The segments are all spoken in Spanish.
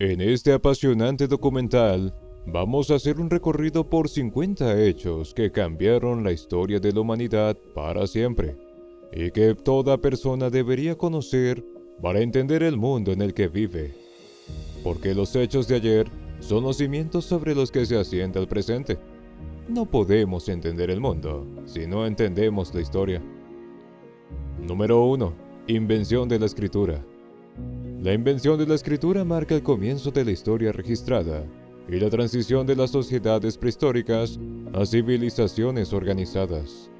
En este apasionante documental, vamos a hacer un recorrido por 50 hechos que cambiaron la historia de la humanidad para siempre, y que toda persona debería conocer para entender el mundo en el que vive. Porque los hechos de ayer son los cimientos sobre los que se asienta el presente. No podemos entender el mundo si no entendemos la historia. Número 1. Invención de la escritura. La invención de la escritura marca el comienzo de la historia registrada y la transición de las sociedades prehistóricas a civilizaciones organizadas.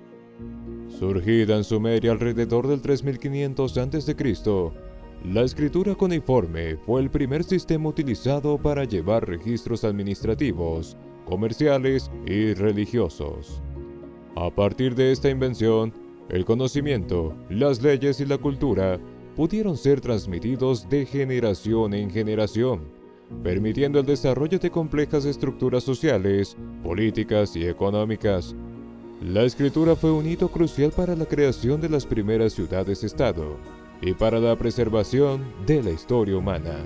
Surgida en Sumeria alrededor del 3500 a.C., la escritura cuneiforme fue el primer sistema utilizado para llevar registros administrativos, comerciales y religiosos. A partir de esta invención, el conocimiento, las leyes y la cultura pudieron ser transmitidos de generación en generación, permitiendo el desarrollo de complejas estructuras sociales, políticas y económicas. La escritura fue un hito crucial para la creación de las primeras ciudades-estado y para la preservación de la historia humana.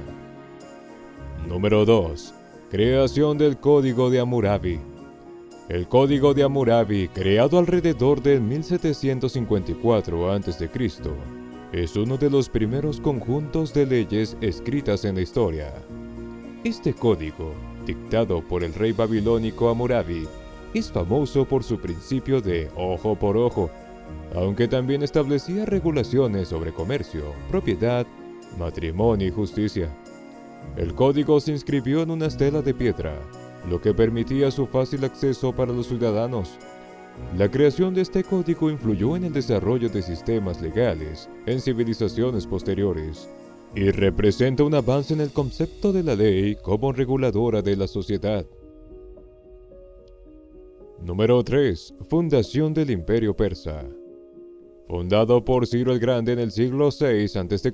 Número 2. Creación del Código de Hammurabi. El Código de Hammurabi, creado alrededor del 1754 a.C., es uno de los primeros conjuntos de leyes escritas en la historia. Este código, dictado por el rey babilónico Hammurabi, es famoso por su principio de ojo por ojo, aunque también establecía regulaciones sobre comercio, propiedad, matrimonio y justicia. El código se inscribió en una estela de piedra, lo que permitía su fácil acceso para los ciudadanos. La creación de este código influyó en el desarrollo de sistemas legales en civilizaciones posteriores y representa un avance en el concepto de la ley como reguladora de la sociedad. Número 3. Fundación del Imperio Persa. Fundado por Ciro el Grande en el siglo VI a.C.,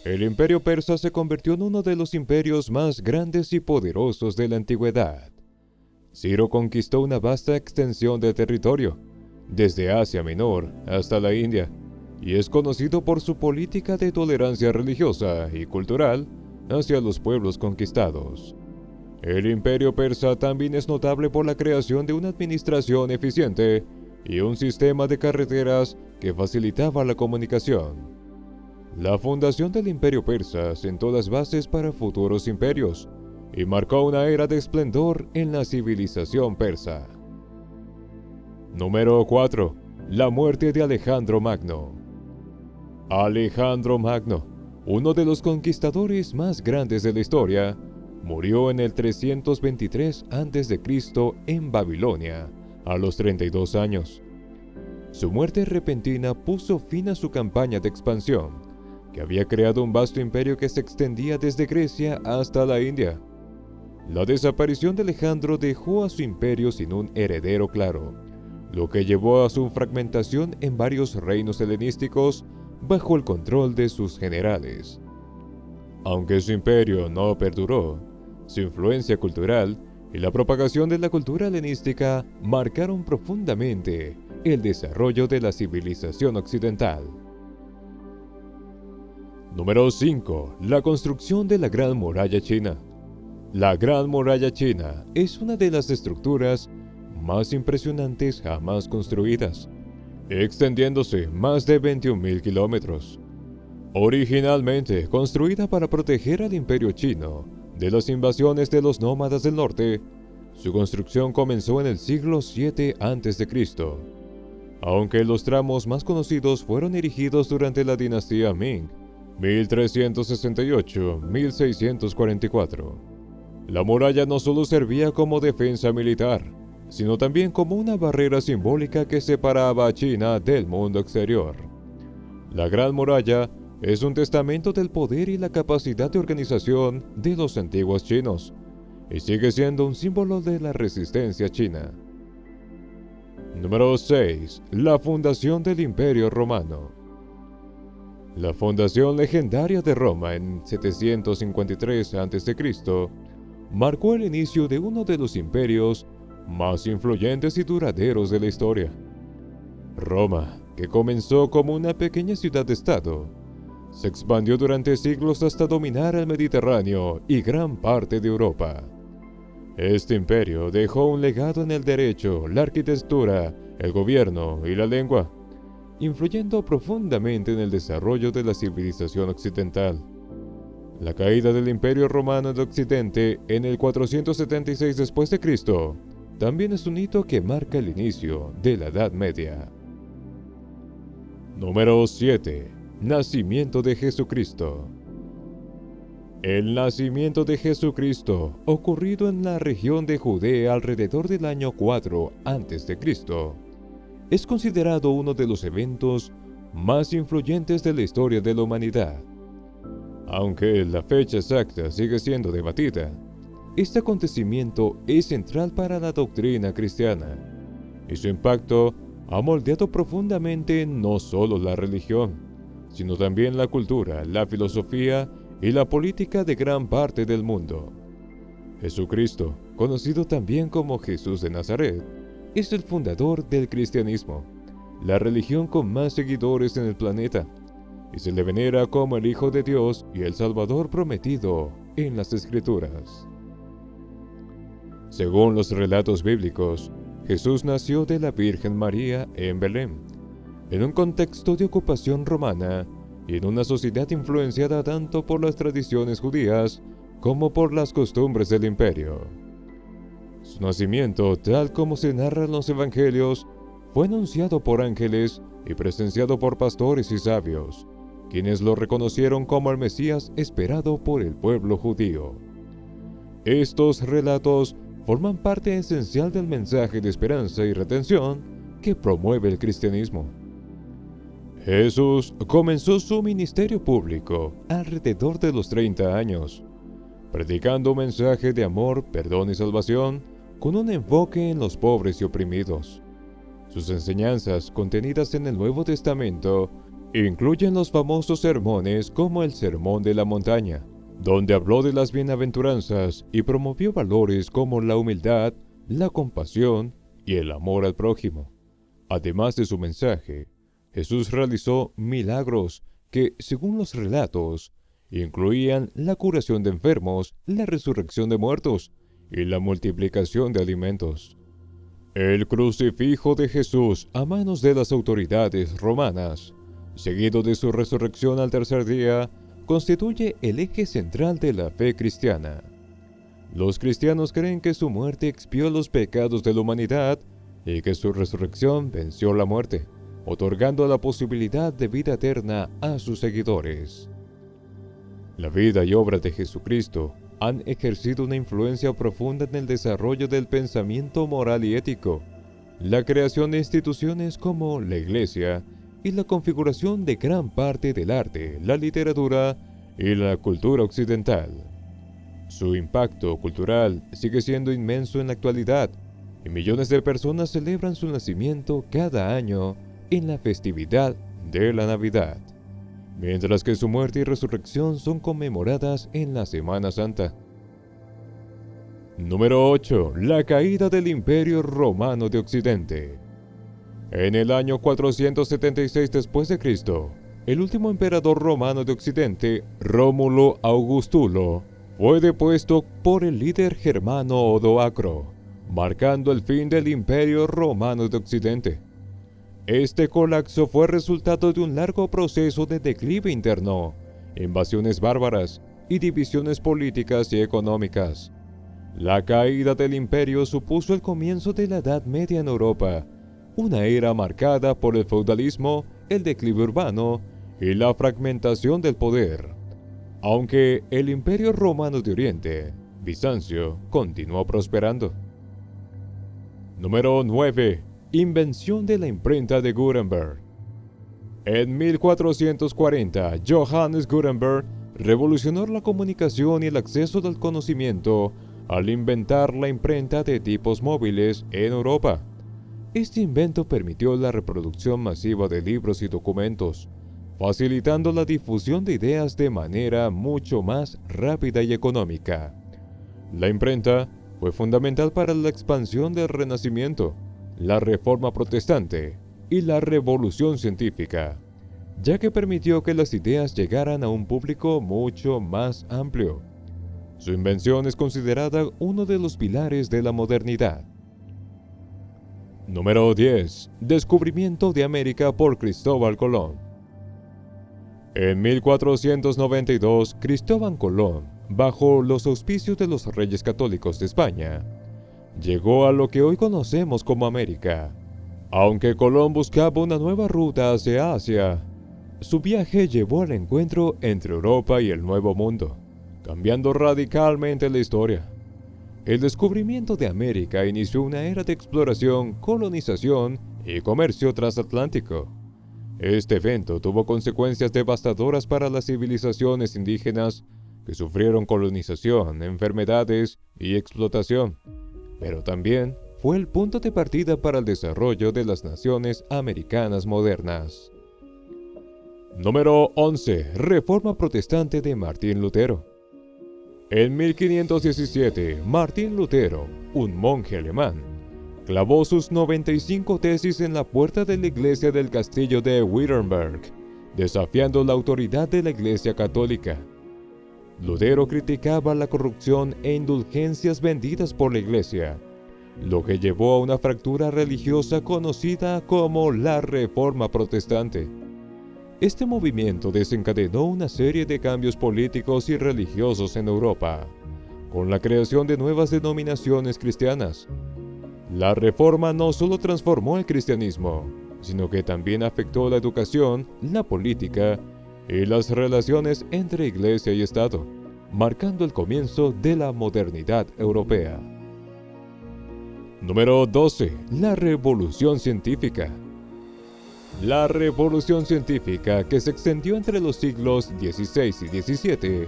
el Imperio Persa se convirtió en uno de los imperios más grandes y poderosos de la antigüedad. Ciro conquistó una vasta extensión de territorio, desde Asia Menor hasta la India, y es conocido por su política de tolerancia religiosa y cultural hacia los pueblos conquistados. El Imperio Persa también es notable por la creación de una administración eficiente y un sistema de carreteras que facilitaba la comunicación. La fundación del Imperio Persa sentó las bases para futuros imperios y marcó una era de esplendor en la civilización persa. Número 4. La muerte de Alejandro Magno. Alejandro Magno, uno de los conquistadores más grandes de la historia, murió en el 323 a.C. en Babilonia, a los 32 años. Su muerte repentina puso fin a su campaña de expansión, que había creado un vasto imperio que se extendía desde Grecia hasta la India. La desaparición de Alejandro dejó a su imperio sin un heredero claro, lo que llevó a su fragmentación en varios reinos helenísticos bajo el control de sus generales. Aunque su imperio no perduró, su influencia cultural y la propagación de la cultura helenística marcaron profundamente el desarrollo de la civilización occidental. Número 5. La construcción de la Gran Muralla China. La Gran Muralla China es una de las estructuras más impresionantes jamás construidas, extendiéndose más de 21.000 kilómetros. Originalmente construida para proteger al Imperio Chino de las invasiones de los nómadas del norte, su construcción comenzó en el siglo VII a.C., aunque los tramos más conocidos fueron erigidos durante la dinastía Ming, 1368-1644. La muralla no solo servía como defensa militar, sino también como una barrera simbólica que separaba a China del mundo exterior. La Gran Muralla es un testamento del poder y la capacidad de organización de los antiguos chinos, y sigue siendo un símbolo de la resistencia china. Número 6. La fundación del Imperio Romano. La fundación legendaria de Roma en 753 a.C. marcó el inicio de uno de los imperios más influyentes y duraderos de la historia. Roma, que comenzó como una pequeña ciudad-estado, se expandió durante siglos hasta dominar el Mediterráneo y gran parte de Europa. Este imperio dejó un legado en el derecho, la arquitectura, el gobierno y la lengua, influyendo profundamente en el desarrollo de la civilización occidental. La caída del Imperio Romano de Occidente en el 476 después de Cristo también es un hito que marca el inicio de la Edad Media. Número 7. Nacimiento de Jesucristo. El nacimiento de Jesucristo, ocurrido en la región de Judea alrededor del año 4 a.C., es considerado uno de los eventos más influyentes de la historia de la humanidad. Aunque la fecha exacta sigue siendo debatida, este acontecimiento es central para la doctrina cristiana, y su impacto ha moldeado profundamente no solo la religión, sino también la cultura, la filosofía y la política de gran parte del mundo. Jesucristo, conocido también como Jesús de Nazaret, es el fundador del cristianismo, la religión con más seguidores en el planeta, y se le venera como el Hijo de Dios y el Salvador prometido en las Escrituras. Según los relatos bíblicos, Jesús nació de la Virgen María en Belén, en un contexto de ocupación romana y en una sociedad influenciada tanto por las tradiciones judías como por las costumbres del imperio. Su nacimiento, tal como se narra en los evangelios, fue anunciado por ángeles y presenciado por pastores y sabios, quienes lo reconocieron como el Mesías esperado por el pueblo judío. Estos relatos forman parte esencial del mensaje de esperanza y redención que promueve el cristianismo. Jesús comenzó su ministerio público alrededor de los 30 años, predicando un mensaje de amor, perdón y salvación, con un enfoque en los pobres y oprimidos. Sus enseñanzas, contenidas en el Nuevo Testamento, incluyen los famosos sermones como el Sermón de la Montaña, donde habló de las bienaventuranzas y promovió valores como la humildad, la compasión y el amor al prójimo. Además de su mensaje, Jesús realizó milagros que, según los relatos, incluían la curación de enfermos, la resurrección de muertos y la multiplicación de alimentos. El crucifijo de Jesús a manos de las autoridades romanas, seguido de su resurrección al tercer día, constituye el eje central de la fe cristiana. Los cristianos creen que su muerte expió los pecados de la humanidad y que su resurrección venció la muerte, otorgando la posibilidad de vida eterna a sus seguidores. La vida y obra de Jesucristo han ejercido una influencia profunda en el desarrollo del pensamiento moral y ético, la creación de instituciones como la Iglesia y la configuración de gran parte del arte, la literatura y la cultura occidental. Su impacto cultural sigue siendo inmenso en la actualidad, y millones de personas celebran su nacimiento cada año en la festividad de la Navidad, mientras que su muerte y resurrección son conmemoradas en la Semana Santa. Número 8. La caída del Imperio Romano de Occidente. En el año 476 después de Cristo, el último emperador romano de Occidente, Rómulo Augustulo, fue depuesto por el líder germano Odoacro, marcando el fin del Imperio Romano de Occidente. Este colapso fue resultado de un largo proceso de declive interno, invasiones bárbaras y divisiones políticas y económicas. La caída del imperio supuso el comienzo de la Edad Media en Europa, una era marcada por el feudalismo, el declive urbano y la fragmentación del poder. Aunque el Imperio Romano de Oriente, Bizancio, continuó prosperando. Número 9. Invención de la imprenta de Gutenberg. En 1440, Johannes Gutenberg revolucionó la comunicación y el acceso al conocimiento al inventar la imprenta de tipos móviles en Europa. Este invento permitió la reproducción masiva de libros y documentos, facilitando la difusión de ideas de manera mucho más rápida y económica. La imprenta fue fundamental para la expansión del Renacimiento, la Reforma Protestante y la Revolución Científica, ya que permitió que las ideas llegaran a un público mucho más amplio. Su invención es considerada uno de los pilares de la modernidad. Número 10. Descubrimiento de América por Cristóbal Colón. En 1492, Cristóbal Colón, bajo los auspicios de los Reyes Católicos de España, llegó a lo que hoy conocemos como América. Aunque Colón buscaba una nueva ruta hacia Asia, su viaje llevó al encuentro entre Europa y el Nuevo Mundo, cambiando radicalmente la historia. El descubrimiento de América inició una era de exploración, colonización y comercio transatlántico. Este evento tuvo consecuencias devastadoras para las civilizaciones indígenas que sufrieron colonización, enfermedades y explotación, pero también fue el punto de partida para el desarrollo de las naciones americanas modernas. Número 11. Reforma protestante de Martín Lutero. En 1517, Martín Lutero, un monje alemán, clavó sus 95 tesis en la puerta de la iglesia del castillo de Wittenberg, desafiando la autoridad de la Iglesia Católica. Lutero criticaba la corrupción e indulgencias vendidas por la iglesia, lo que llevó a una fractura religiosa conocida como la Reforma Protestante. Este movimiento desencadenó una serie de cambios políticos y religiosos en Europa, con la creación de nuevas denominaciones cristianas. La Reforma no solo transformó el cristianismo, sino que también afectó la educación, la política y las relaciones entre Iglesia y Estado, marcando el comienzo de la modernidad europea. Número 12. La Revolución Científica. La Revolución Científica, que se extendió entre los siglos XVI y XVII,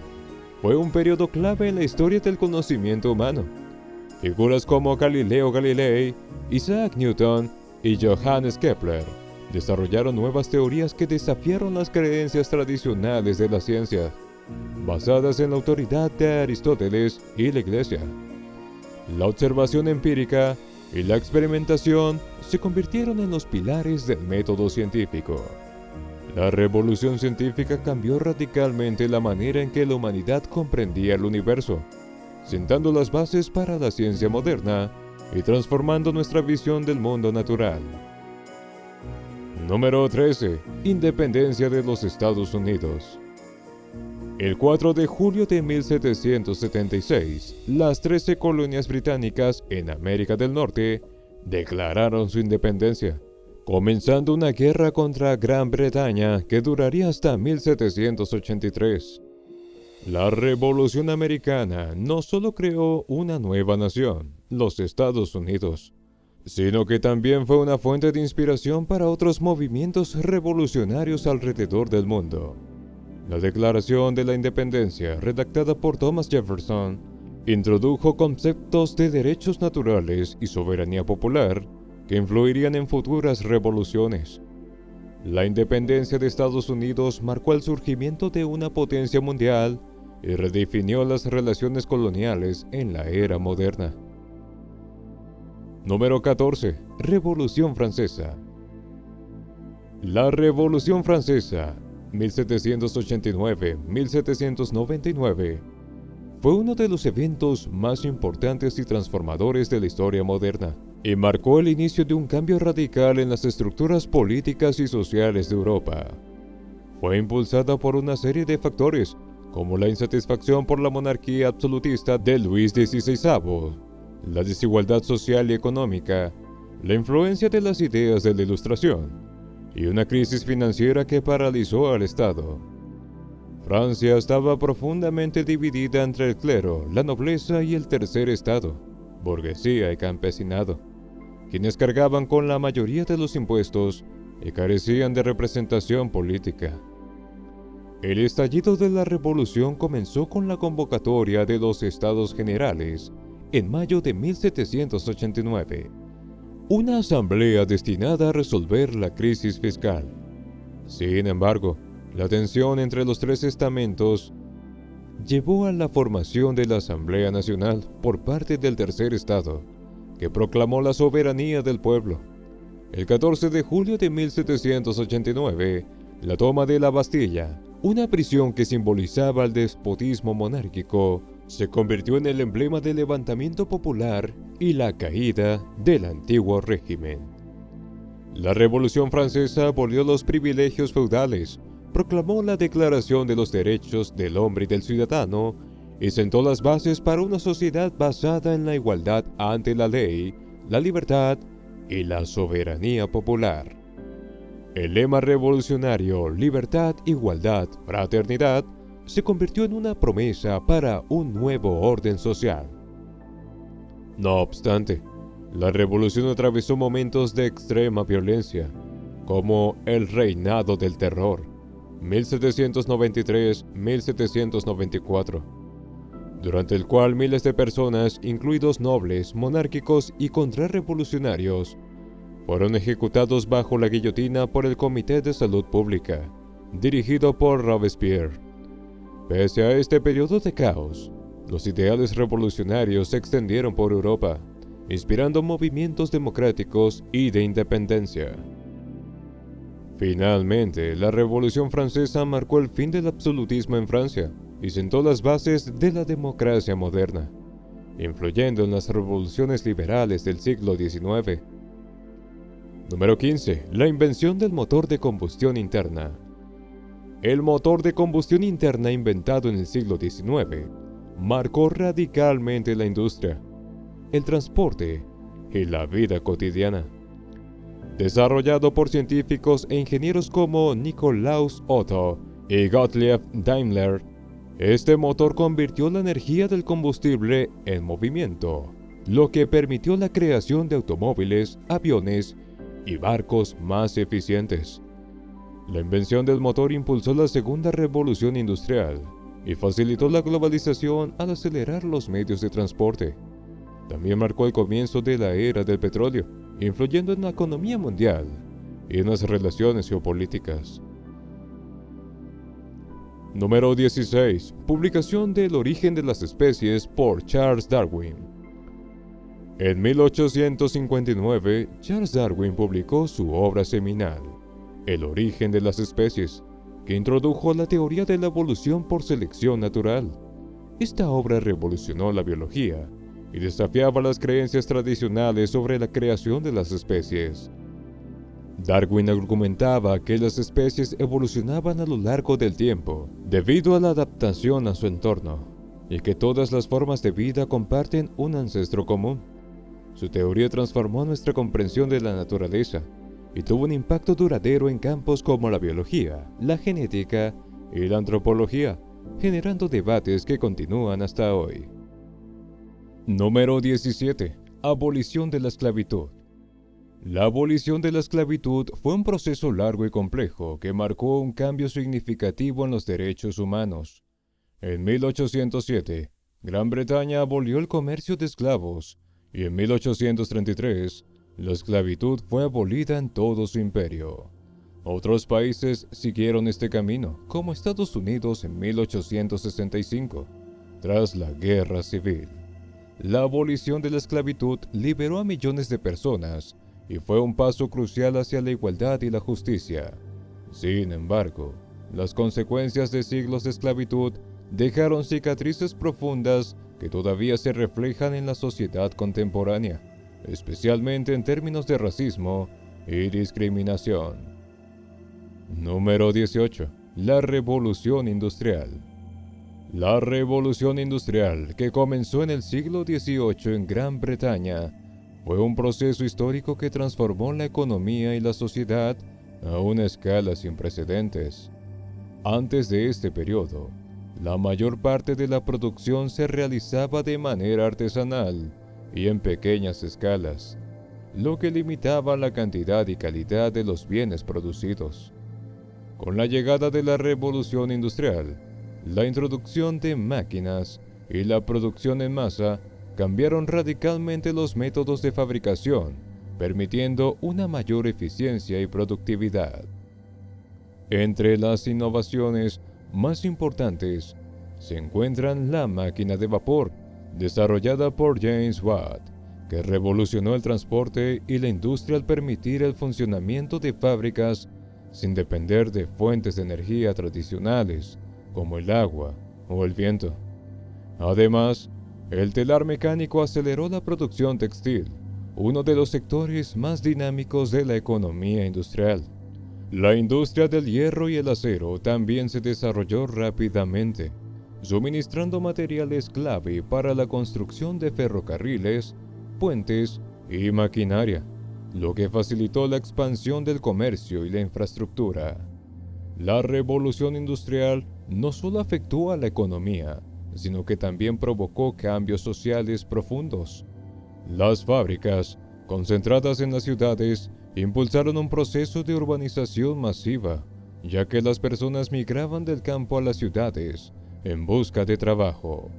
fue un periodo clave en la historia del conocimiento humano. Figuras como Galileo Galilei, Isaac Newton y Johannes Kepler desarrollaron nuevas teorías que desafiaron las creencias tradicionales de la ciencia, basadas en la autoridad de Aristóteles y la Iglesia. La observación empírica y la experimentación se convirtieron en los pilares del método científico. La revolución científica cambió radicalmente la manera en que la humanidad comprendía el universo, sentando las bases para la ciencia moderna y transformando nuestra visión del mundo natural. Número 13. Independencia de los Estados Unidos. El 4 de julio de 1776, las 13 colonias británicas en América del Norte declararon su independencia, comenzando una guerra contra Gran Bretaña que duraría hasta 1783. La Revolución Americana no solo creó una nueva nación, los Estados Unidos, sino que también fue una fuente de inspiración para otros movimientos revolucionarios alrededor del mundo. La Declaración de la Independencia, redactada por Thomas Jefferson, introdujo conceptos de derechos naturales y soberanía popular que influirían en futuras revoluciones. La independencia de Estados Unidos marcó el surgimiento de una potencia mundial y redefinió las relaciones coloniales en la era moderna. Número 14. Revolución Francesa. La Revolución Francesa, 1789-1799, fue uno de los eventos más importantes y transformadores de la historia moderna, y marcó el inicio de un cambio radical en las estructuras políticas y sociales de Europa. Fue impulsada por una serie de factores, como la insatisfacción por la monarquía absolutista de Luis XVI, la desigualdad social y económica, la influencia de las ideas de la Ilustración, y una crisis financiera que paralizó al Estado. Francia estaba profundamente dividida entre el clero, la nobleza y el tercer estado, burguesía y campesinado, quienes cargaban con la mayoría de los impuestos y carecían de representación política. El estallido de la revolución comenzó con la convocatoria de los Estados Generales en mayo de 1789, una asamblea destinada a resolver la crisis fiscal. Sin embargo, la tensión entre los tres estamentos llevó a la formación de la Asamblea Nacional por parte del Tercer Estado, que proclamó la soberanía del pueblo. El 14 de julio de 1789, La toma de la Bastilla, una prisión que simbolizaba el despotismo monárquico, se convirtió en el emblema del levantamiento popular y la caída del antiguo régimen. La Revolución Francesa abolió los privilegios feudales, proclamó la Declaración de los Derechos del Hombre y del Ciudadano y sentó las bases para una sociedad basada en la igualdad ante la ley, la libertad y la soberanía popular. El lema revolucionario Libertad, Igualdad, Fraternidad se convirtió en una promesa para un nuevo orden social. No obstante, la revolución atravesó momentos de extrema violencia, como el Reinado del Terror, 1793-1794, durante el cual miles de personas, incluidos nobles, monárquicos y contrarrevolucionarios, fueron ejecutados bajo la guillotina por el Comité de Salud Pública, dirigido por Robespierre. Pese a este periodo de caos, los ideales revolucionarios se extendieron por Europa, inspirando movimientos democráticos y de independencia. Finalmente, la Revolución Francesa marcó el fin del absolutismo en Francia y sentó las bases de la democracia moderna, influyendo en las revoluciones liberales del siglo XIX. Número 15. La invención del motor de combustión interna. El motor de combustión interna inventado en el siglo XIX marcó radicalmente la industria, el transporte y la vida cotidiana. Desarrollado por científicos e ingenieros como Nikolaus Otto y Gottlieb Daimler, este motor convirtió la energía del combustible en movimiento, lo que permitió la creación de automóviles, aviones y barcos más eficientes. La invención del motor impulsó la segunda revolución industrial y facilitó la globalización al acelerar los medios de transporte. También marcó el comienzo de la era del petróleo, influyendo en la economía mundial y en las relaciones geopolíticas. Número 16. Publicación del origen de las especies por Charles Darwin. En 1859, Charles Darwin publicó su obra seminal, El origen de las especies, que introdujo la teoría de la evolución por selección natural. Esta obra revolucionó la biología y desafiaba las creencias tradicionales sobre la creación de las especies. Darwin argumentaba que las especies evolucionaban a lo largo del tiempo debido a la adaptación a su entorno, y que todas las formas de vida comparten un ancestro común. Su teoría transformó nuestra comprensión de la naturaleza y tuvo un impacto duradero en campos como la biología, la genética y la antropología, generando debates que continúan hasta hoy. Número 17. Abolición de la esclavitud. La abolición de la esclavitud fue un proceso largo y complejo que marcó un cambio significativo en los derechos humanos. En 1807, Gran Bretaña abolió el comercio de esclavos, y en 1833, la esclavitud fue abolida en todo su imperio. Otros países siguieron este camino, como Estados Unidos en 1865, tras la Guerra Civil. La abolición de la esclavitud liberó a millones de personas y fue un paso crucial hacia la igualdad y la justicia. Sin embargo, las consecuencias de siglos de esclavitud dejaron cicatrices profundas que todavía se reflejan en la sociedad contemporánea, especialmente en términos de racismo y discriminación. Número 18. La Revolución Industrial. La Revolución Industrial, que comenzó en el siglo XVIII en Gran Bretaña, fue un proceso histórico que transformó la economía y la sociedad a una escala sin precedentes. Antes de este periodo, la mayor parte de la producción se realizaba de manera artesanal y en pequeñas escalas, lo que limitaba la cantidad y calidad de los bienes producidos. Con la llegada de la Revolución Industrial, la introducción de máquinas y la producción en masa cambiaron radicalmente los métodos de fabricación, permitiendo una mayor eficiencia y productividad. Entre las innovaciones más importantes se encuentran la máquina de vapor, desarrollada por James Watt, que revolucionó el transporte y la industria al permitir el funcionamiento de fábricas sin depender de fuentes de energía tradicionales como el agua o el viento. Además, el telar mecánico aceleró la producción textil, uno de los sectores más dinámicos de la economía industrial. La industria del hierro y el acero también se desarrolló rápidamente, suministrando materiales clave para la construcción de ferrocarriles, puentes y maquinaria, lo que facilitó la expansión del comercio y la infraestructura. La revolución industrial no solo afectó a la economía, sino que también provocó cambios sociales profundos. Las fábricas, concentradas en las ciudades, impulsaron un proceso de urbanización masiva, ya que las personas migraban del campo a las ciudades en busca de trabajo.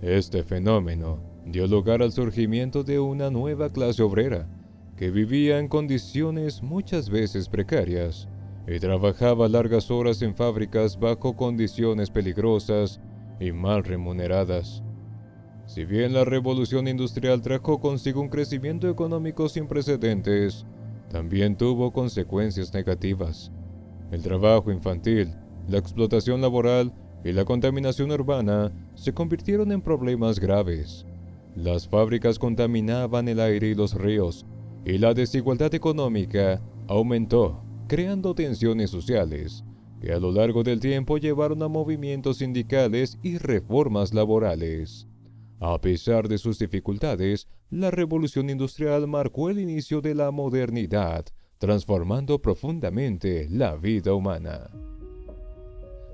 Este fenómeno dio lugar al surgimiento de una nueva clase obrera, que vivía en condiciones muchas veces precarias y trabajaba largas horas en fábricas bajo condiciones peligrosas y mal remuneradas. Si bien la revolución industrial trajo consigo un crecimiento económico sin precedentes, también tuvo consecuencias negativas. El trabajo infantil, la explotación laboral y la contaminación urbana se convirtieron en problemas graves. Las fábricas contaminaban el aire y los ríos, y la desigualdad económica aumentó, creando tensiones sociales que a lo largo del tiempo llevaron a movimientos sindicales y reformas laborales. A pesar de sus dificultades, la revolución industrial marcó el inicio de la modernidad, transformando profundamente la vida humana.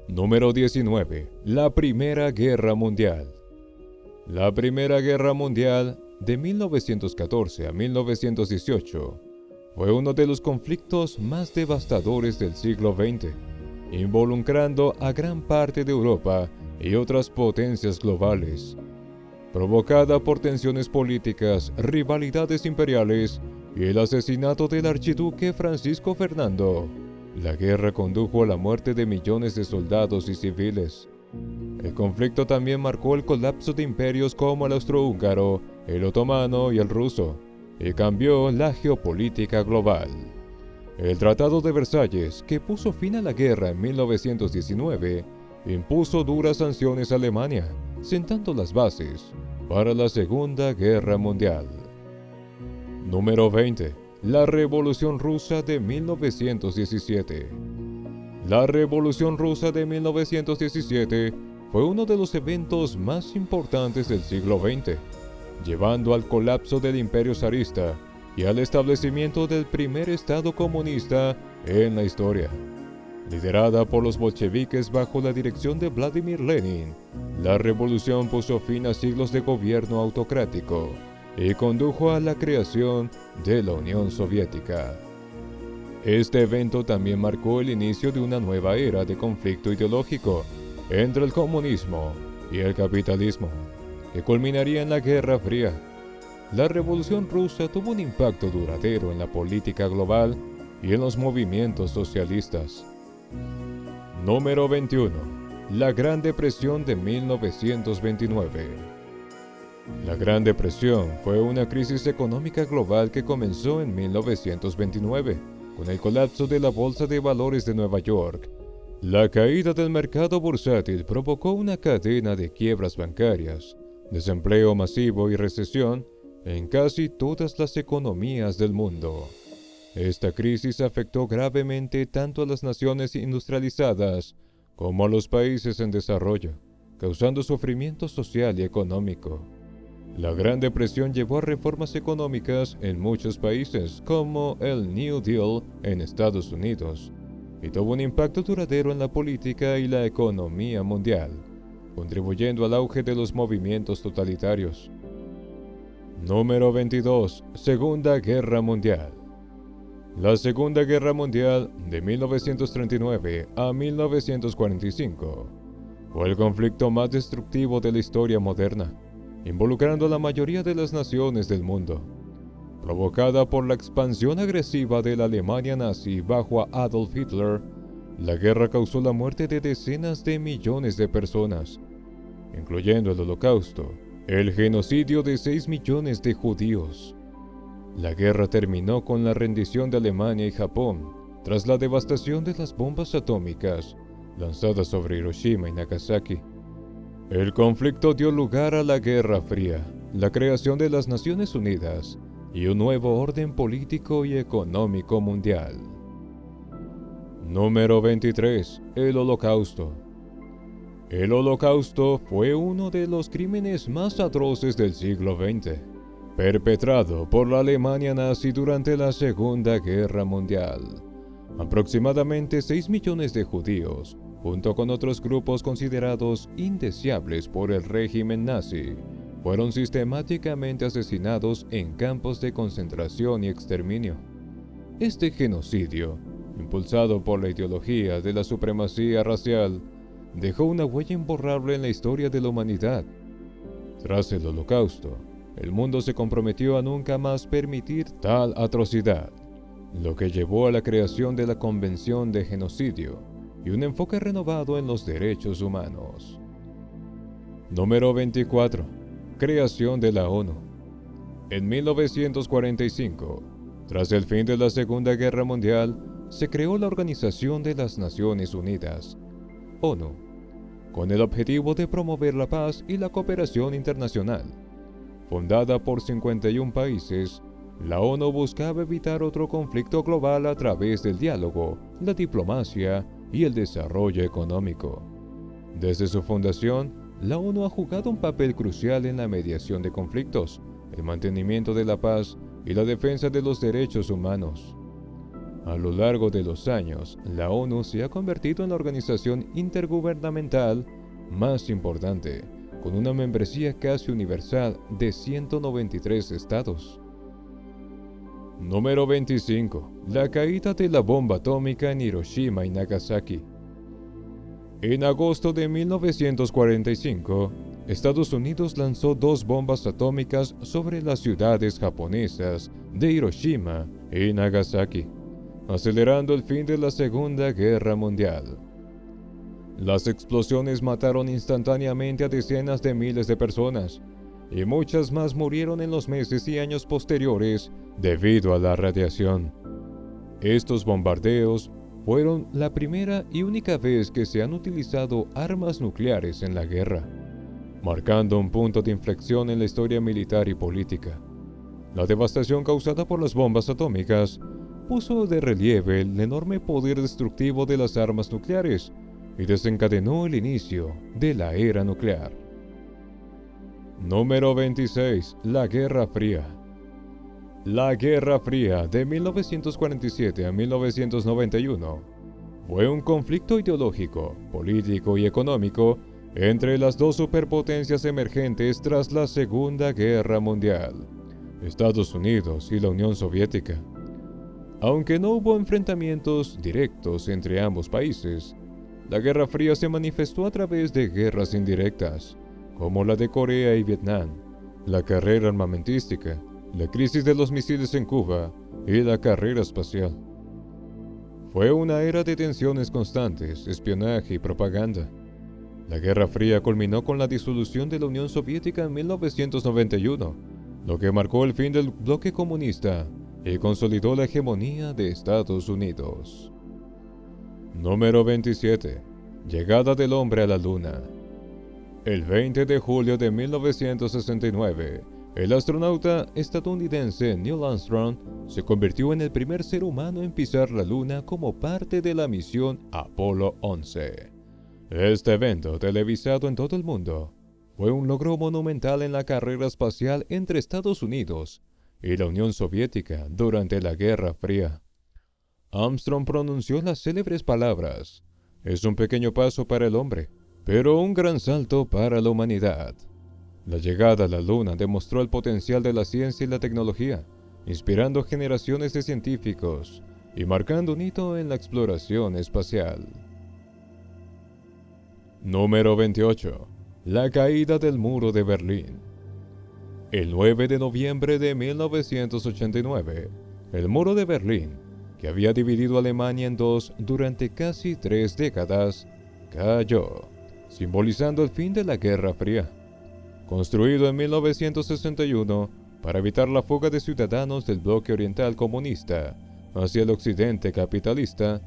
Número 19. La Primera Guerra Mundial. La Primera Guerra Mundial, de 1914 a 1918, fue uno de los conflictos más devastadores del siglo XX, involucrando a gran parte de Europa y otras potencias globales. Provocada por tensiones políticas, rivalidades imperiales y el asesinato del archiduque Francisco Fernando, la guerra condujo a la muerte de millones de soldados y civiles. El conflicto también marcó el colapso de imperios como el austrohúngaro, el otomano y el ruso, y cambió la geopolítica global. El Tratado de Versalles, que puso fin a la guerra en 1919, impuso duras sanciones a Alemania, sentando las bases para la Segunda Guerra Mundial. Número 20. La Revolución Rusa de 1917. La Revolución Rusa de 1917 fue uno de los eventos más importantes del siglo XX, llevando al colapso del Imperio zarista y al establecimiento del primer Estado comunista en la historia. Liderada por los bolcheviques bajo la dirección de Vladimir Lenin, la revolución puso fin a siglos de gobierno autocrático y condujo a la creación de la Unión Soviética. Este evento también marcó el inicio de una nueva era de conflicto ideológico entre el comunismo y el capitalismo, que culminaría en la Guerra Fría. La Revolución Rusa tuvo un impacto duradero en la política global y en los movimientos socialistas. Número 21. La Gran Depresión de 1929. La Gran Depresión fue una crisis económica global que comenzó en 1929, con el colapso de la Bolsa de Valores de Nueva York. La caída del mercado bursátil provocó una cadena de quiebras bancarias, desempleo masivo y recesión en casi todas las economías del mundo. Esta crisis afectó gravemente tanto a las naciones industrializadas como a los países en desarrollo, causando sufrimiento social y económico. La Gran Depresión llevó a reformas económicas en muchos países, como el New Deal en Estados Unidos, y tuvo un impacto duradero en la política y la economía mundial, contribuyendo al auge de los movimientos totalitarios. Número 22. Segunda Guerra Mundial. La Segunda Guerra Mundial, de 1939 a 1945, fue el conflicto más destructivo de la historia moderna, involucrando a la mayoría de las naciones del mundo. Provocada por la expansión agresiva de la Alemania nazi bajo a Adolf Hitler, la guerra causó la muerte de decenas de millones de personas, incluyendo el Holocausto, el genocidio de 6 millones de judíos. La guerra terminó con la rendición de Alemania y Japón, tras la devastación de las bombas atómicas lanzadas sobre Hiroshima y Nagasaki. El conflicto dio lugar a la Guerra Fría, la creación de las Naciones Unidas y un nuevo orden político y económico mundial. Número 23. El Holocausto. El Holocausto fue uno de los crímenes más atroces del siglo XX, perpetrado por la Alemania nazi durante la Segunda Guerra Mundial. Aproximadamente 6 millones de judíos, junto con otros grupos considerados indeseables por el régimen nazi, fueron sistemáticamente asesinados en campos de concentración y exterminio. Este genocidio, impulsado por la ideología de la supremacía racial, dejó una huella imborrable en la historia de la humanidad. Tras el Holocausto, el mundo se comprometió a nunca más permitir tal atrocidad, lo que llevó a la creación de la Convención de Genocidio y un enfoque renovado en los derechos humanos. Número 24. Creación de la ONU. En 1945, tras el fin de la Segunda Guerra Mundial, se creó la Organización de las Naciones Unidas, ONU, con el objetivo de promover la paz y la cooperación internacional. Fundada por 51 países, la ONU buscaba evitar otro conflicto global a través del diálogo, la diplomacia y el desarrollo económico. Desde su fundación, la ONU ha jugado un papel crucial en la mediación de conflictos, el mantenimiento de la paz y la defensa de los derechos humanos. A lo largo de los años, la ONU se ha convertido en la organización intergubernamental más importante, con una membresía casi universal de 193 estados. Número 25. La caída de la bomba atómica en Hiroshima y Nagasaki. En agosto de 1945, Estados Unidos lanzó 2 bombas atómicas sobre las ciudades japonesas de Hiroshima y Nagasaki, acelerando el fin de la Segunda Guerra Mundial. Las explosiones mataron instantáneamente a decenas de miles de personas, y muchas más murieron en los meses y años posteriores debido a la radiación. Estos bombardeos fueron la primera y única vez que se han utilizado armas nucleares en la guerra, marcando un punto de inflexión en la historia militar y política. La devastación causada por las bombas atómicas puso de relieve el enorme poder destructivo de las armas nucleares y desencadenó el inicio de la era nuclear. Número 26. La Guerra Fría. La Guerra Fría de 1947 a 1991 fue un conflicto ideológico, político y económico entre las dos superpotencias emergentes tras la Segunda Guerra Mundial, Estados Unidos y la Unión Soviética. Aunque no hubo enfrentamientos directos entre ambos países, la Guerra Fría se manifestó a través de guerras indirectas, como la de Corea y Vietnam, la carrera armamentística, la crisis de los misiles en Cuba y la carrera espacial. Fue una era de tensiones constantes, espionaje y propaganda. La Guerra Fría culminó con la disolución de la Unión Soviética en 1991, lo que marcó el fin del bloque comunista y consolidó la hegemonía de Estados Unidos. Número 27. Llegada del hombre a la Luna. El 20 de julio de 1969, el astronauta estadounidense Neil Armstrong se convirtió en el primer ser humano en pisar la Luna como parte de la misión Apolo 11. Este evento, televisado en todo el mundo, fue un logro monumental en la carrera espacial entre Estados Unidos y la Unión Soviética durante la Guerra Fría. Armstrong pronunció las célebres palabras: "Es un pequeño paso para el hombre, pero un gran salto para la humanidad". La llegada a la Luna demostró el potencial de la ciencia y la tecnología, inspirando generaciones de científicos y marcando un hito en la exploración espacial. Número 28. La caída del Muro de Berlín. El 9 de noviembre de 1989, el Muro de Berlín, que había dividido a Alemania en dos durante casi 3 décadas, cayó, simbolizando el fin de la Guerra Fría. Construido en 1961 para evitar la fuga de ciudadanos del bloque oriental comunista, hacia el occidente capitalista,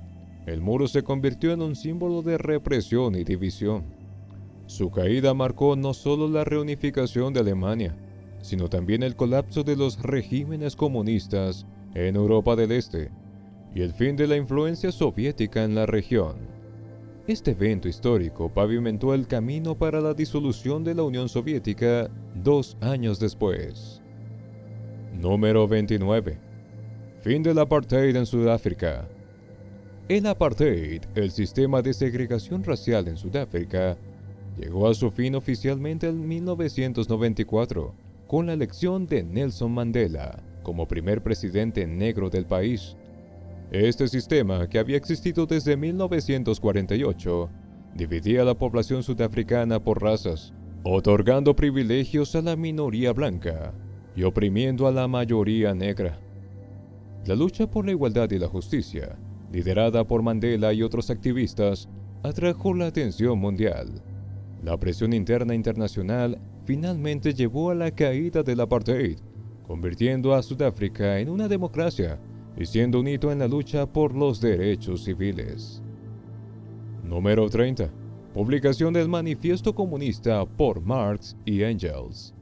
el muro se convirtió en un símbolo de represión y división. Su caída marcó no solo la reunificación de Alemania, sino también el colapso de los regímenes comunistas en Europa del Este y el fin de la influencia soviética en la región. Este evento histórico pavimentó el camino para la disolución de la Unión Soviética 2 años después. Número 29. Fin del apartheid en Sudáfrica. El apartheid, el sistema de segregación racial en Sudáfrica, llegó a su fin oficialmente en 1994, con la elección de Nelson Mandela como primer presidente negro del país. Este sistema, que había existido desde 1948, dividía a la población sudafricana por razas, otorgando privilegios a la minoría blanca y oprimiendo a la mayoría negra. La lucha por la igualdad y la justicia, liderada por Mandela y otros activistas, atrajo la atención mundial. La presión interna e internacional finalmente llevó a la caída del apartheid, convirtiendo a Sudáfrica en una democracia y siendo un hito en la lucha por los derechos civiles. Número 30. Publicación del Manifiesto Comunista por Marx y Engels.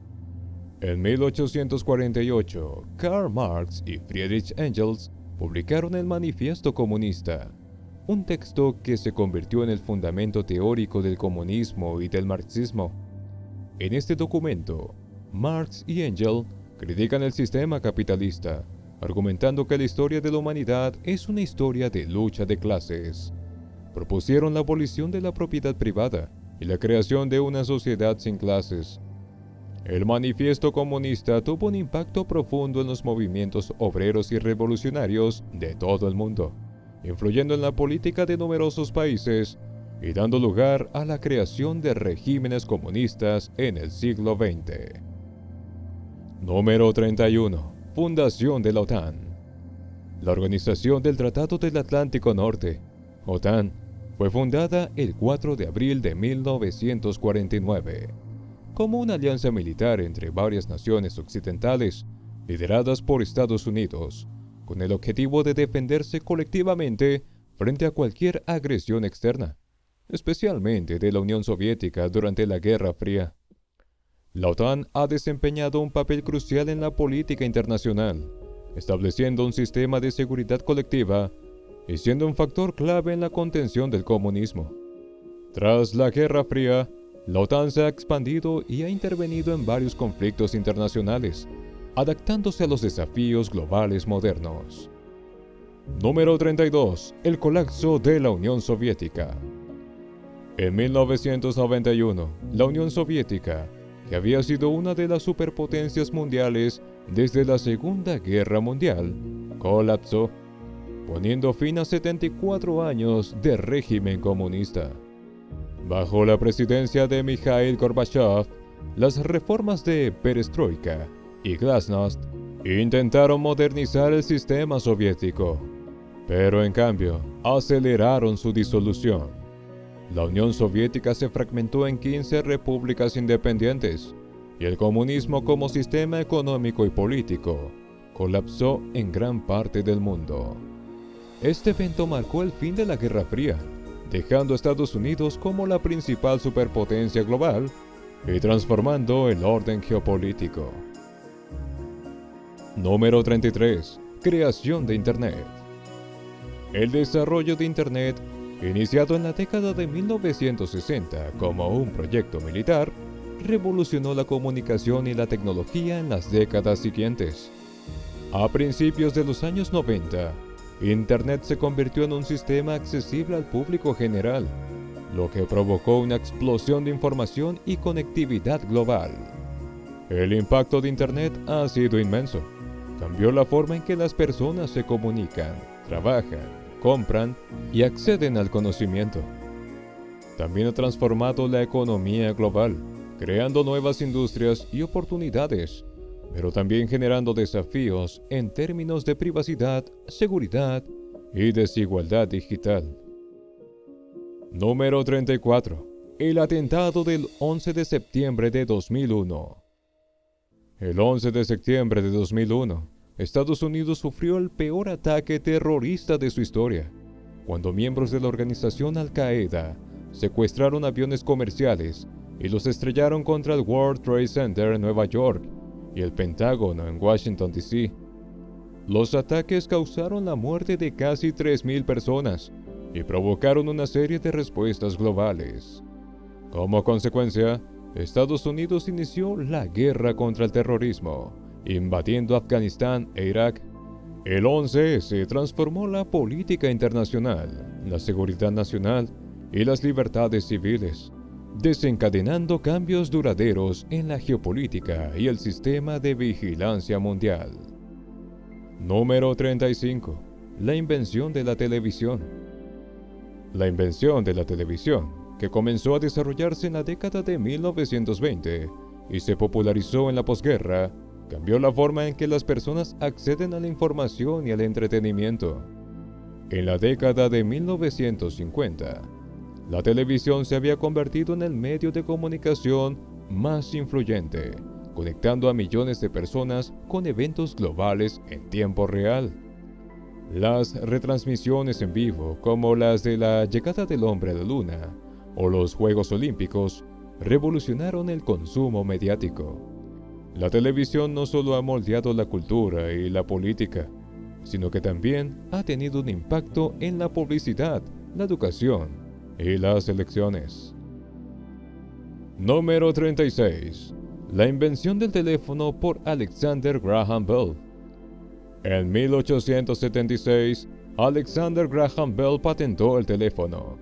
En 1848, Karl Marx y Friedrich Engels publicaron el Manifiesto Comunista, un texto que se convirtió en el fundamento teórico del comunismo y del marxismo. En este documento, Marx y Engels critican el sistema capitalista, argumentando que la historia de la humanidad es una historia de lucha de clases. Propusieron la abolición de la propiedad privada y la creación de una sociedad sin clases. El Manifiesto Comunista tuvo un impacto profundo en los movimientos obreros y revolucionarios de todo el mundo, influyendo en la política de numerosos países y dando lugar a la creación de regímenes comunistas en el siglo XX. Número 31. Fundación de la OTAN. La Organización del Tratado del Atlántico Norte, OTAN, fue fundada el 4 de abril de 1949, como una alianza militar entre varias naciones occidentales, lideradas por Estados Unidos, con el objetivo de defenderse colectivamente frente a cualquier agresión externa, especialmente de la Unión Soviética durante la Guerra Fría. La OTAN ha desempeñado un papel crucial en la política internacional, estableciendo un sistema de seguridad colectiva y siendo un factor clave en la contención del comunismo. Tras la Guerra Fría, la OTAN se ha expandido y ha intervenido en varios conflictos internacionales, adaptándose a los desafíos globales modernos. Número 32. El colapso de la Unión Soviética. En 1991, la Unión Soviética, que había sido una de las superpotencias mundiales desde la Segunda Guerra Mundial, colapsó, poniendo fin a 74 años de régimen comunista. Bajo la presidencia de Mikhail Gorbachev, las reformas de Perestroika y Glasnost intentaron modernizar el sistema soviético, pero en cambio aceleraron su disolución. La Unión Soviética se fragmentó en 15 repúblicas independientes, y el comunismo como sistema económico y político colapsó en gran parte del mundo. Este evento marcó el fin de la Guerra Fría, dejando a Estados Unidos como la principal superpotencia global y transformando el orden geopolítico. Número 33. Creación de Internet. El desarrollo de Internet, iniciado en la década de 1960 como un proyecto militar, revolucionó la comunicación y la tecnología en las décadas siguientes. A principios de los años 90, Internet se convirtió en un sistema accesible al público general, lo que provocó una explosión de información y conectividad global. El impacto de Internet ha sido inmenso. Cambió la forma en que las personas se comunican, trabajan, compran y acceden al conocimiento. También ha transformado la economía global, creando nuevas industrias y oportunidades, pero también generando desafíos en términos de privacidad, seguridad y desigualdad digital. Número 34. El atentado del 11 de septiembre de 2001. El 11 de septiembre de 2001 Estados Unidos sufrió el peor ataque terrorista de su historia, cuando miembros de la organización Al-Qaeda secuestraron aviones comerciales y los estrellaron contra el World Trade Center en Nueva York y el Pentágono en Washington, D.C. Los ataques causaron la muerte de casi 3.000 personas y provocaron una serie de respuestas globales. Como consecuencia, Estados Unidos inició la guerra contra el terrorismo, invadiendo Afganistán e Irak. El 11S transformó la política internacional, la seguridad nacional y las libertades civiles, desencadenando cambios duraderos en la geopolítica y el sistema de vigilancia mundial. Número 35. La invención de la televisión. La invención de la televisión, que comenzó a desarrollarse en la década de 1920 y se popularizó en la posguerra, cambió la forma en que las personas acceden a la información y al entretenimiento. En la década de 1950, la televisión se había convertido en el medio de comunicación más influyente, conectando a millones de personas con eventos globales en tiempo real. Las retransmisiones en vivo, como las de la llegada del hombre a la luna o los Juegos Olímpicos, revolucionaron el consumo mediático. La televisión no solo ha moldeado la cultura y la política, sino que también ha tenido un impacto en la publicidad, la educación y las elecciones. Número 36. La invención del teléfono por Alexander Graham Bell. En 1876, Alexander Graham Bell patentó el teléfono,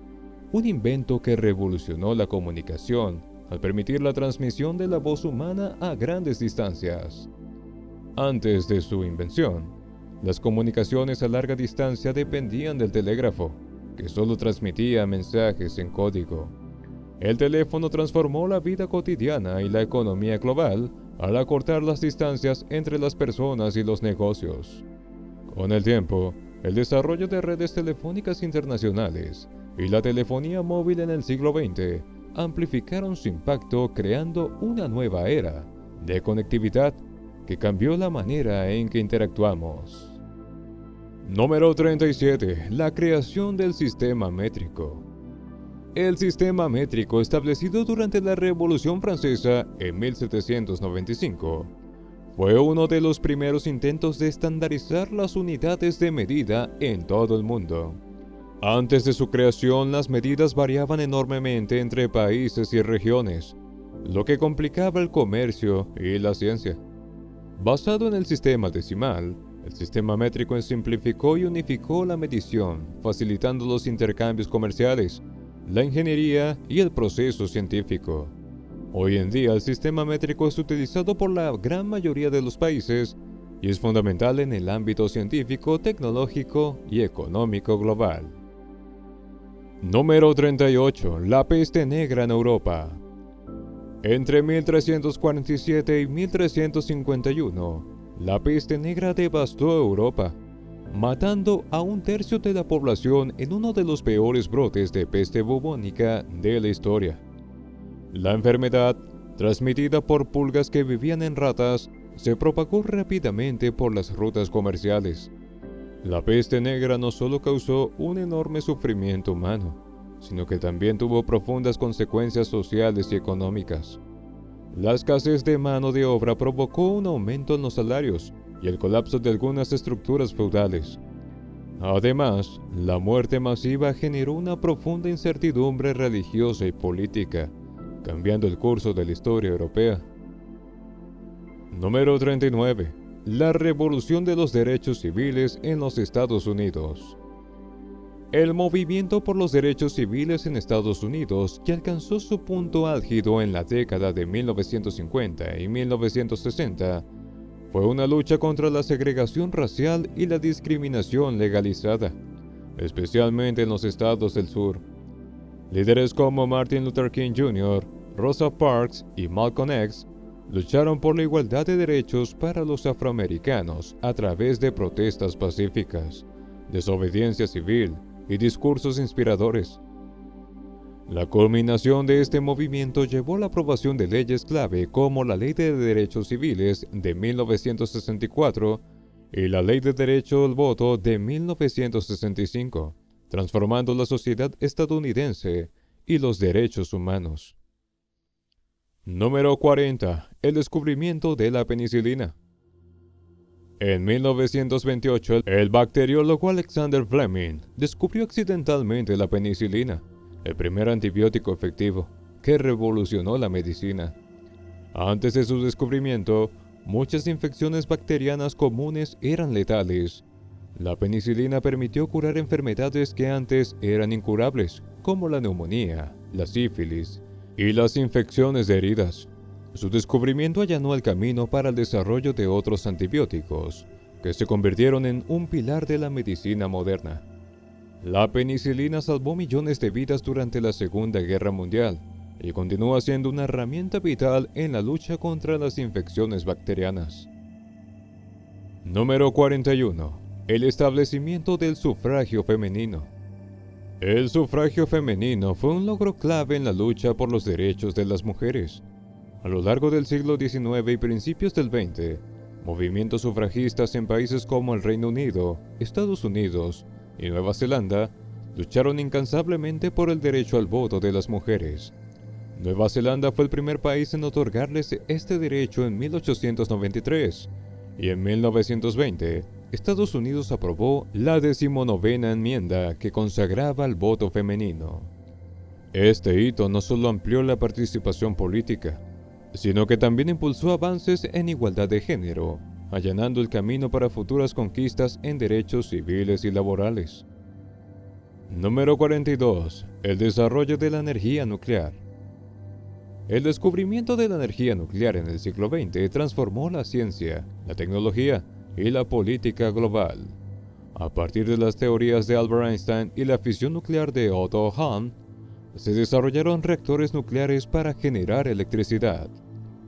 un invento que revolucionó la comunicación al permitir la transmisión de la voz humana a grandes distancias. Antes de su invención, las comunicaciones a larga distancia dependían del telégrafo, que solo transmitía mensajes en código. El teléfono transformó la vida cotidiana y la economía global al acortar las distancias entre las personas y los negocios. Con el tiempo, el desarrollo de redes telefónicas internacionales y la telefonía móvil en el siglo XX amplificaron su impacto, creando una nueva era de conectividad que cambió la manera en que interactuamos. Número 37. La creación del sistema métrico. El sistema métrico, establecido durante la Revolución Francesa en 1795, fue uno de los primeros intentos de estandarizar las unidades de medida en todo el mundo. Antes de su creación, las medidas variaban enormemente entre países y regiones, lo que complicaba el comercio y la ciencia. Basado en el sistema decimal, el sistema métrico simplificó y unificó la medición, facilitando los intercambios comerciales, la ingeniería y el proceso científico. Hoy en día el sistema métrico es utilizado por la gran mayoría de los países y es fundamental en el ámbito científico, tecnológico y económico global. Número 38. La peste negra en Europa. Entre 1347 y 1351, la peste negra devastó Europa, matando a 1/3 de la población en uno de los peores brotes de peste bubónica de la historia. La enfermedad, transmitida por pulgas que vivían en ratas, se propagó rápidamente por las rutas comerciales. La peste negra no solo causó un enorme sufrimiento humano, sino que también tuvo profundas consecuencias sociales y económicas. La escasez de mano de obra provocó un aumento en los salarios y el colapso de algunas estructuras feudales. Además, la muerte masiva generó una profunda incertidumbre religiosa y política, cambiando el curso de la historia europea. Número 39. La revolución de los derechos civiles en los Estados Unidos. El movimiento por los derechos civiles en Estados Unidos, que alcanzó su punto álgido en la década de 1950 y 1960, fue una lucha contra la segregación racial y la discriminación legalizada, especialmente en los estados del sur. Líderes como Martin Luther King Jr., Rosa Parks y Malcolm X lucharon por la igualdad de derechos para los afroamericanos a través de protestas pacíficas, desobediencia civil y discursos inspiradores. La culminación de este movimiento llevó a la aprobación de leyes clave como la Ley de Derechos Civiles de 1964 y la Ley de Derecho al Voto de 1965, transformando la sociedad estadounidense y los derechos humanos. Número 40. El descubrimiento de la penicilina. En 1928, el bacteriólogo Alexander Fleming descubrió accidentalmente la penicilina, el primer antibiótico efectivo, que revolucionó la medicina. Antes de su descubrimiento, muchas infecciones bacterianas comunes eran letales. La penicilina permitió curar enfermedades que antes eran incurables, como la neumonía, la sífilis y las infecciones de heridas. Su descubrimiento allanó el camino para el desarrollo de otros antibióticos, que se convirtieron en un pilar de la medicina moderna. La penicilina salvó millones de vidas durante la Segunda Guerra Mundial y continúa siendo una herramienta vital en la lucha contra las infecciones bacterianas. Número 41. El establecimiento del sufragio femenino. El sufragio femenino fue un logro clave en la lucha por los derechos de las mujeres. A lo largo del siglo XIX y principios del XX, movimientos sufragistas en países como el Reino Unido, Estados Unidos y Nueva Zelanda lucharon incansablemente por el derecho al voto de las mujeres. Nueva Zelanda fue el primer país en otorgarles este derecho en 1893, y en 1920, Estados Unidos aprobó la 19ª enmienda que consagraba el voto femenino. Este hito no solo amplió la participación política, sino que también impulsó avances en igualdad de género, allanando el camino para futuras conquistas en derechos civiles y laborales. Número 42. El desarrollo de la energía nuclear. El descubrimiento de la energía nuclear en el siglo XX transformó la ciencia, la tecnología y la política global. A partir de las teorías de Albert Einstein y la fisión nuclear de Otto Hahn, se desarrollaron reactores nucleares para generar electricidad.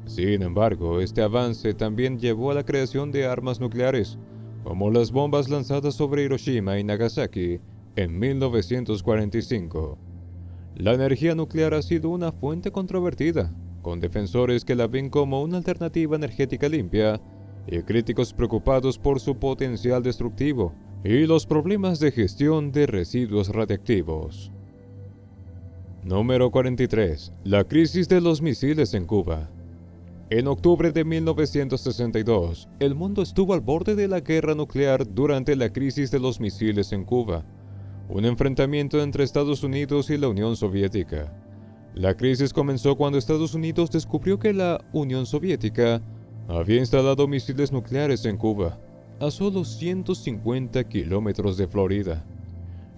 Sin embargo, este avance también llevó a la creación de armas nucleares, como las bombas lanzadas sobre Hiroshima y Nagasaki en 1945. La energía nuclear ha sido una fuente controvertida, con defensores que la ven como una alternativa energética limpia y críticos preocupados por su potencial destructivo y los problemas de gestión de residuos radiactivos. Número 43. La crisis de los misiles en Cuba. En octubre de 1962, el mundo estuvo al borde de la guerra nuclear durante la crisis de los misiles en Cuba, un enfrentamiento entre Estados Unidos y la Unión Soviética. La crisis comenzó cuando Estados Unidos descubrió que la Unión Soviética había instalado misiles nucleares en Cuba, a solo 150 kilómetros de Florida.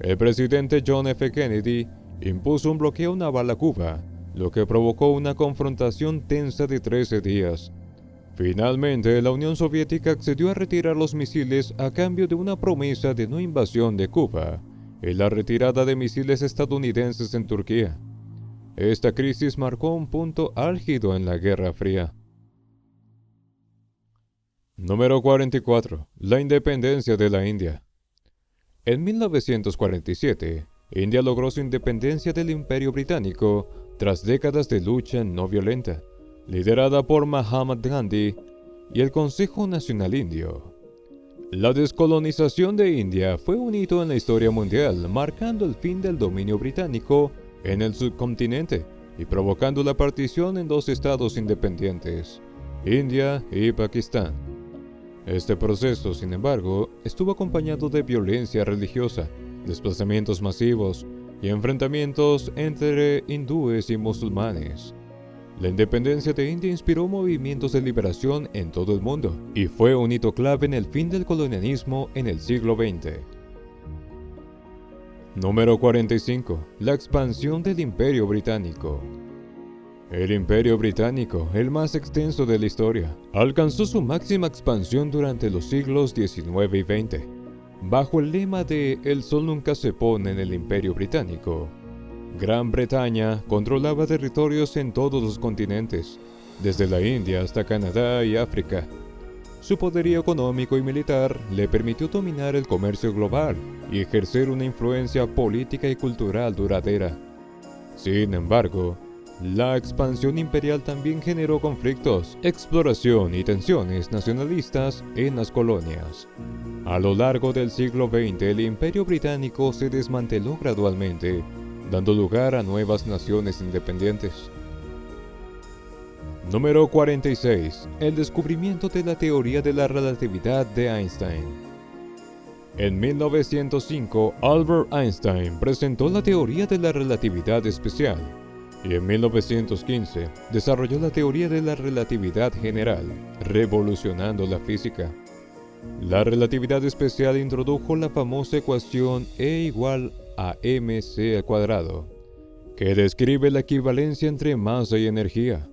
El presidente John F. Kennedy impuso un bloqueo naval a Cuba, lo que provocó una confrontación tensa de 13 días. Finalmente, la Unión Soviética accedió a retirar los misiles a cambio de una promesa de no invasión de Cuba y la retirada de misiles estadounidenses en Turquía. Esta crisis marcó un punto álgido en la Guerra Fría. Número 44. La independencia de la India. En 1947, India logró su independencia del Imperio Británico tras décadas de lucha no violenta, liderada por Mahatma Gandhi y el Consejo Nacional Indio. La descolonización de India fue un hito en la historia mundial, marcando el fin del dominio británico en el subcontinente y provocando la partición en dos estados independientes, India y Pakistán. Este proceso, sin embargo, estuvo acompañado de violencia religiosa, desplazamientos masivos y enfrentamientos entre hindúes y musulmanes. La independencia de India inspiró movimientos de liberación en todo el mundo y fue un hito clave en el fin del colonialismo en el siglo XX. Número 45. La expansión del Imperio Británico. El Imperio Británico, el más extenso de la historia, alcanzó su máxima expansión durante los siglos XIX y XX. Bajo el lema de «El sol nunca se pone en el Imperio Británico», Gran Bretaña controlaba territorios en todos los continentes, desde la India hasta Canadá y África. Su poderío económico y militar le permitió dominar el comercio global y ejercer una influencia política y cultural duradera. Sin embargo, La expansión imperial también generó conflictos, exploración y tensiones nacionalistas en las colonias. A lo largo del siglo XX, el Imperio Británico se desmanteló gradualmente, dando lugar a nuevas naciones independientes. Número 46. El descubrimiento de la teoría de la relatividad de Einstein. En 1905, Albert Einstein presentó la teoría de la relatividad especial, y en 1915 desarrolló la teoría de la relatividad general, revolucionando la física. La relatividad especial introdujo la famosa ecuación E igual a mc al cuadrado, que describe la equivalencia entre masa y energía.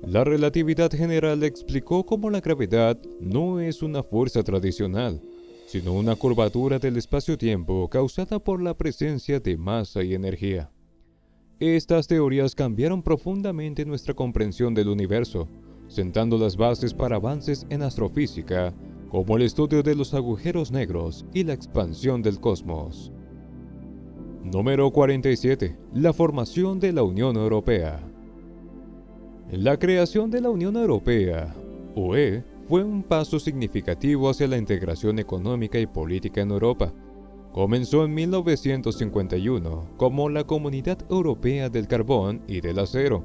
La relatividad general explicó cómo la gravedad no es una fuerza tradicional, sino una curvatura del espacio-tiempo causada por la presencia de masa y energía. Estas teorías cambiaron profundamente nuestra comprensión del universo, sentando las bases para avances en astrofísica, como el estudio de los agujeros negros y la expansión del cosmos. Número 47. La formación de la Unión Europea. La creación de la Unión Europea, UE, fue un paso significativo hacia la integración económica y política en Europa. Comenzó en 1951 como la Comunidad Europea del Carbón y del Acero.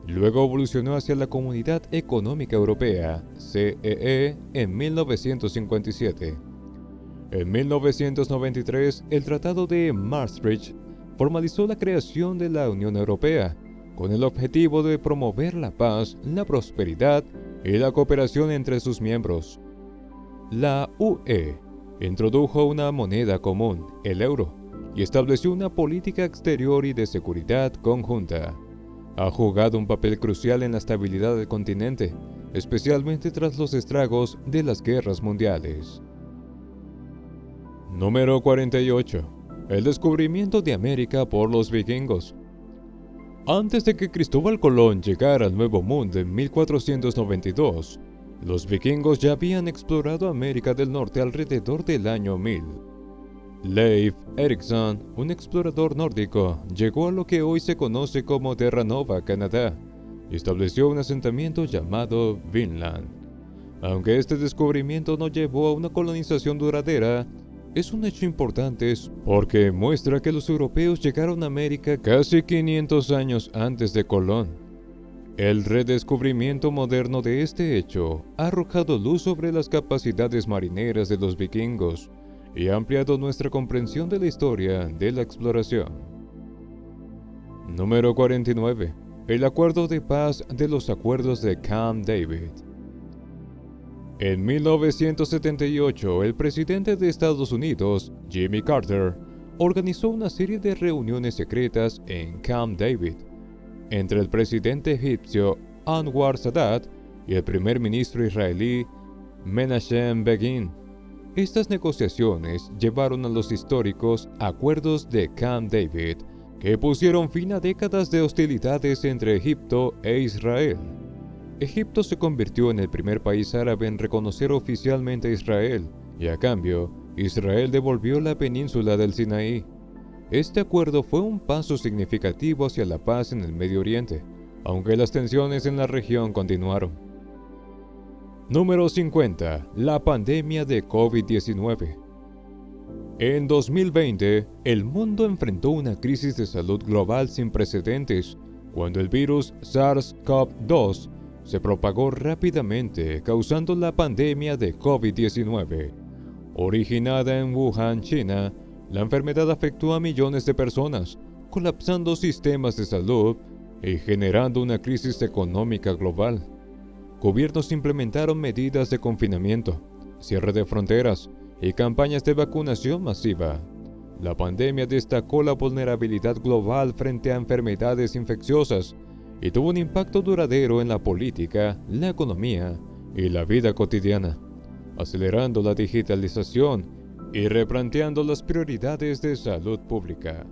Luego evolucionó hacia la Comunidad Económica Europea, CEE, en 1957. En 1993, el Tratado de Maastricht formalizó la creación de la Unión Europea, con el objetivo de promover la paz, la prosperidad y la cooperación entre sus miembros. La UE introdujo una moneda común, el euro, y estableció una política exterior y de seguridad conjunta. Ha jugado un papel crucial en la estabilidad del continente, especialmente tras los estragos de las guerras mundiales. Número 48. El descubrimiento de América por los vikingos. Antes de que Cristóbal Colón llegara al Nuevo Mundo en 1492, los vikingos ya habían explorado América del Norte alrededor del año 1000. Leif Erikson, un explorador nórdico, llegó a lo que hoy se conoce como Terra Nova, Canadá, y estableció un asentamiento llamado Vinland. Aunque este descubrimiento no llevó a una colonización duradera, es un hecho importante porque muestra que los europeos llegaron a América casi 500 años antes de Colón. El redescubrimiento moderno de este hecho ha arrojado luz sobre las capacidades marineras de los vikingos y ha ampliado nuestra comprensión de la historia de la exploración. Número 49. El Acuerdo de Paz de los Acuerdos de Camp David. En 1978, el presidente de Estados Unidos, Jimmy Carter, organizó una serie de reuniones secretas en Camp David entre el presidente egipcio Anwar Sadat y el primer ministro israelí Menachem Begin. Estas negociaciones llevaron a los históricos Acuerdos de Camp David, que pusieron fin a décadas de hostilidades entre Egipto e Israel. Egipto se convirtió en el primer país árabe en reconocer oficialmente a Israel, y a cambio, Israel devolvió la península del Sinaí. Este acuerdo fue un paso significativo hacia la paz en el Medio Oriente, aunque las tensiones en la región continuaron. Número 50. La pandemia de COVID-19. En 2020, el mundo enfrentó una crisis de salud global sin precedentes, cuando el virus SARS-CoV-2 se propagó rápidamente, causando la pandemia de COVID-19. Originada en Wuhan, China, la enfermedad afectó a millones de personas, colapsando sistemas de salud y generando una crisis económica global. Gobiernos implementaron medidas de confinamiento, cierre de fronteras y campañas de vacunación masiva. La pandemia destacó la vulnerabilidad global frente a enfermedades infecciosas y tuvo un impacto duradero en la política, la economía y la vida cotidiana, acelerando la digitalización y replanteando las prioridades de salud pública.